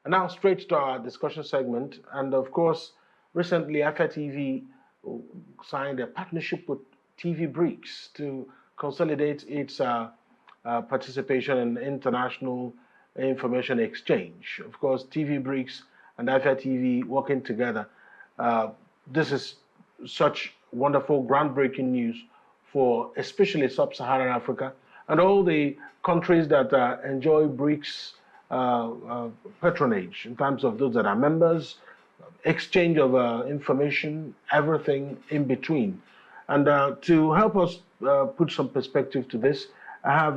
And now straight to our discussion segment. And of course, recently Afia TV signed a partnership with TV Brics to consolidate its participation in international information exchange. Of course, TV Brics and Afia TV working together. This is such wonderful, groundbreaking news for especially sub-Saharan Africa and all the countries that enjoy Brics patronage in terms of those that are members, exchange of information, everything in between. And to help us put some perspective to this, I have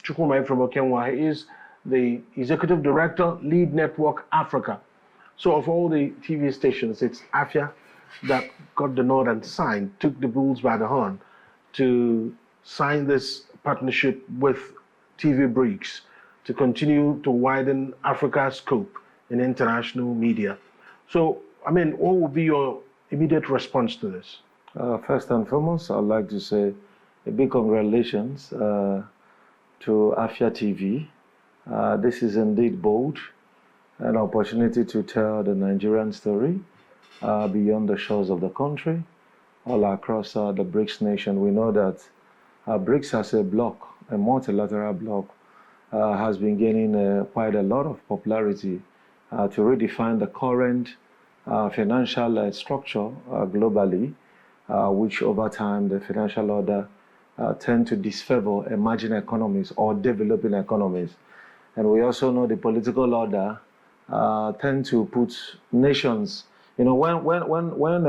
Chukwuma from Okenwa. He is the Executive Director, Lead Network Africa. So of all the TV stations, it's Afia that got the nod and signed, took the bulls by the horn to sign this partnership with TV Brics to continue to widen Africa's scope in international media. So, I mean, what would be your immediate response to this? First and foremost, I'd like to say a big congratulations to Afia TV. This is indeed bold, an opportunity to tell the Nigerian story beyond the shores of the country, all across the BRICS nation. We know that BRICS as a bloc, a multilateral bloc, has been gaining quite a lot of popularity to redefine the current financial structure globally, which over time the financial order tend to disfavor emerging economies or developing economies. And we also know the political order tend to put nations, you know, when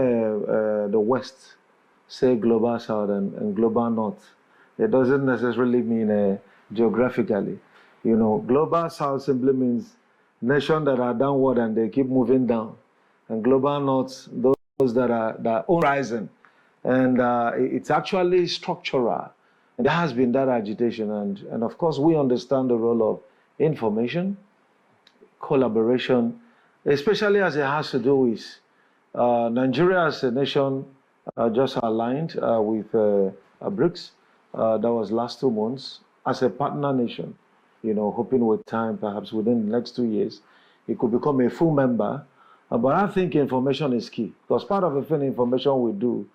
the West say global South and global North, it doesn't necessarily mean geographically. You know, global South simply means nations that are downward and they keep moving down. And global North, those that are rising. And it's actually structural. And there has been that agitation. And of course, we understand the role of information, collaboration, especially as it has to do with Nigeria as a nation just aligned with BRICS. That was last 2 months as a partner nation, you know, hoping with time, perhaps within the next 2 years, it could become a full member. But I think information is key, because part of the thing information we do,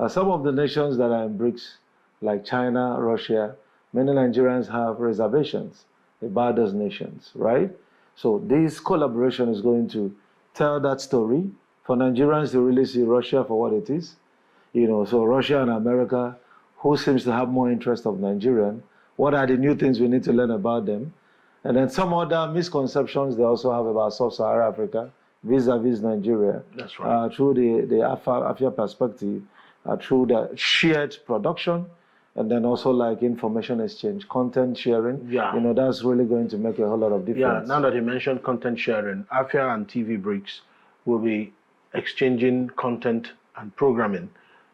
some of the nations that are in BRICS, like China, Russia, many Nigerians have reservations about those nations, right? So this collaboration is going to tell that story for Nigerians to really see Russia for what it is. You know, so Russia and America, who seems to have more interest of Nigerian, what are the new things we need to learn about them? And then some other misconceptions they also have about Sub-Saharan Africa vis-a-vis Nigeria. That's right. Through the Afia perspective, through the shared production, and then also like information exchange, content sharing. Yeah. You know, that's really going to make a whole lot of difference. Yeah, now that you mentioned content sharing, Afia and TV Brics will be exchanging content and programming,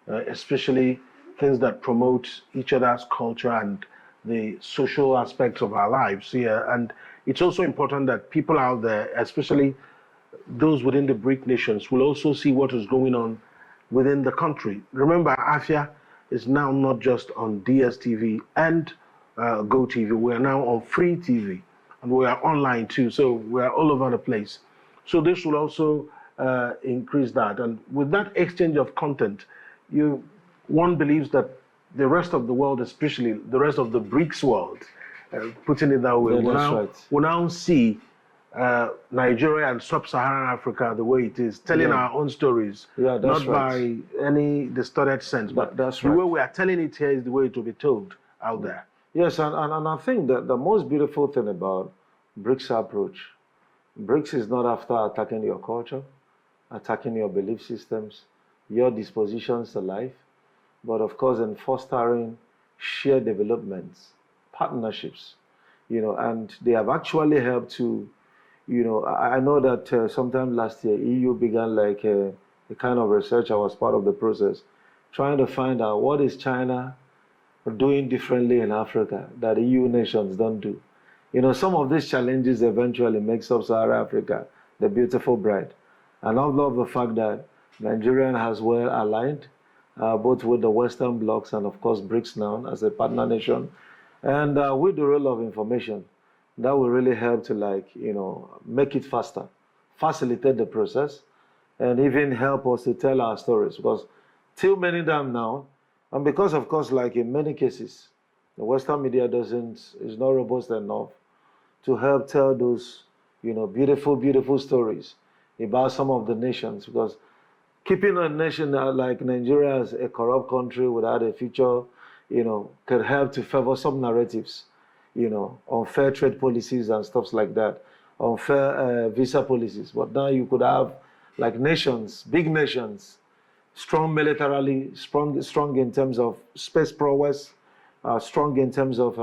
especially things that promote each other's culture and the social aspects of our lives here. And it's also important that people out there, especially those within the BRIC nations, will also see what is going on within the country. Remember, Afia is now not just on DSTV and GoTV. We are now on free TV, and we are online too. So we are all over the place. So this will also increase that. And with that exchange of content, one believes that the rest of the world, especially the rest of the BRICS world, putting it that way, will now see Nigeria and sub-Saharan Africa the way it is, telling our own stories, not by any distorted sense, but the way we are telling it here is the way it will be told out there. Yes, and I think that the most beautiful thing about BRICS approach, BRICS is not after attacking your culture, attacking your belief systems, your dispositions to life, but of course in fostering shared developments, partnerships, you know, and they have actually helped to, you know, I know that sometime last year, EU began like a kind of research. I was part of the process, trying to find out what is China doing differently in Africa that EU nations don't do. You know, some of these challenges eventually make Sub-Saharan Africa the beautiful bride. And I love the fact that Nigeria has well aligned, both with the Western blocs and of course BRICS now as a partner nation, and with the role of information. That will really help to, like, make it faster, facilitate the process, and even help us to tell our stories. Because till many times now, and because of course, like in many cases, the Western media is not robust enough to help tell those, beautiful, beautiful stories about some of the nations. Because keeping a nation like Nigeria as a corrupt country without a future, can help to favor some narratives, unfair trade policies and stuff like that, unfair visa policies. But now you could have like nations, big nations, strong militarily, strong in terms of space prowess, strong in terms of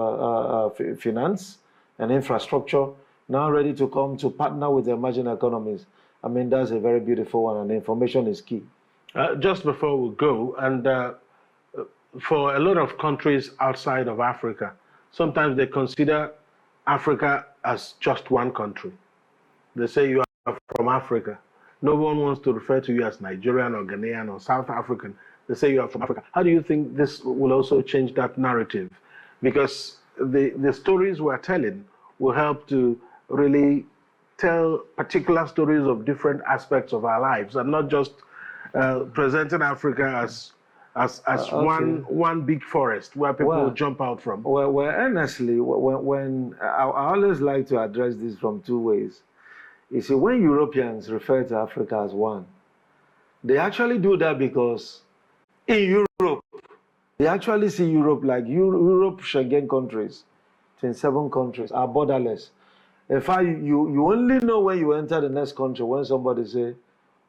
finance and infrastructure, now ready to come to partner with the emerging economies. I mean, that's a very beautiful one, and information is key. Just before we go, and for a lot of countries outside of Africa, sometimes they consider Africa as just one country. They say you are from Africa. No one wants to refer to you as Nigerian or Ghanaian or South African. They say you are from Africa. How do you think this will also change that narrative? Because the stories we're telling will help to really tell particular stories of different aspects of our lives, and not just presenting Africa as okay, one big forest where people will jump out from. Well, honestly, when I always like to address this from two ways. You see, when Europeans refer to Africa as one, they actually do that because in Europe, they actually see Europe like Europe, Schengen countries, 27 countries are borderless. In fact, you only know when you enter the next country when somebody say,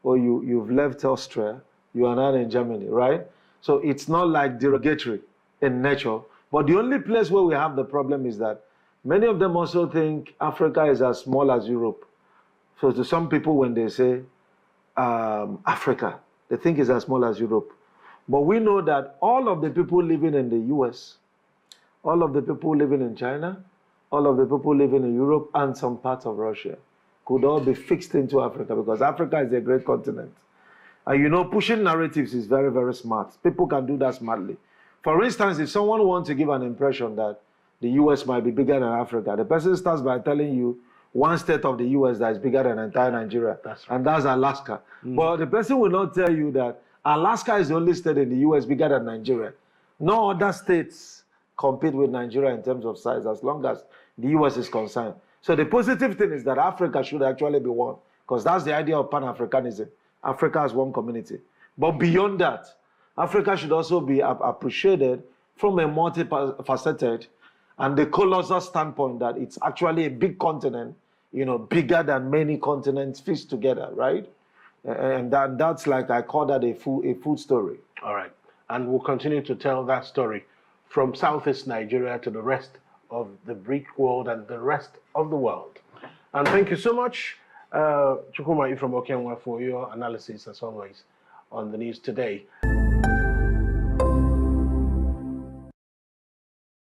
oh, you've left Austria, you are now in Germany, right? So it's not like derogatory in nature. But the only place where we have the problem is that many of them also think Africa is as small as Europe. So to some people, when they say Africa, they think it's as small as Europe. But we know that all of the people living in the US, all of the people living in China, all of the people living in Europe and some parts of Russia could all be fixed into Africa, because Africa is a great continent. And pushing narratives is very, very smart. People can do that smartly. For instance, if someone wants to give an impression that the US might be bigger than Africa, the person starts by telling you one state of the US that is bigger than entire Nigeria, and that's Alaska. But the person will not tell you that Alaska is the only state in the US bigger than Nigeria. No other states compete with Nigeria in terms of size as long as the US is concerned. So the positive thing is that Africa should actually be one, because that's the idea of Pan-Africanism. Africa as one community. But beyond that, Africa should also be appreciated from a multifaceted and the colossal standpoint that it's actually a big continent, bigger than many continents fused together, right? And that's like, I call that a full story. All right. And we'll continue to tell that story from Southeast Nigeria to the rest of the Bric world and the rest of the world. And thank you so much, Chukwuma from Okenwa, for your analysis, as always, on the news today.